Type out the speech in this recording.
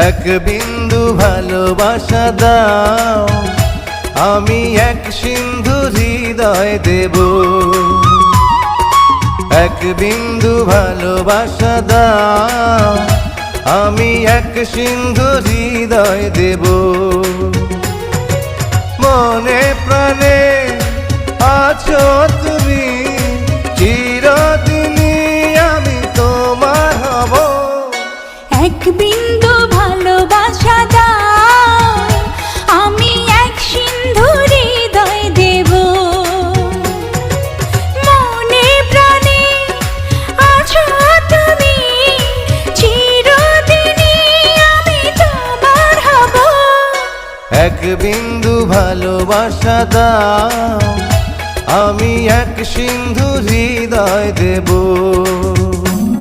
এক বিন্দু ভালোবাসা দাও, আমি এক সিন্ধু হৃদয় দেব। এক বিন্দু ভালোবাসা দাও, আমি এক সিন্ধু হৃদয় দেব। মনে প্রাণে আছো তুমি, চিরদিনই আমি তোমার হব। এক বিন্দু ভালোবাসা দাও, আমি এক সিন্ধু হৃদয় দেব। মনে প্রাণে আছো তুমি, চিরদিনই আমি তোমার হব। এক বিন্দু ভালোবাসা দাও, আমি এক সিন্ধু হৃদয় দেব।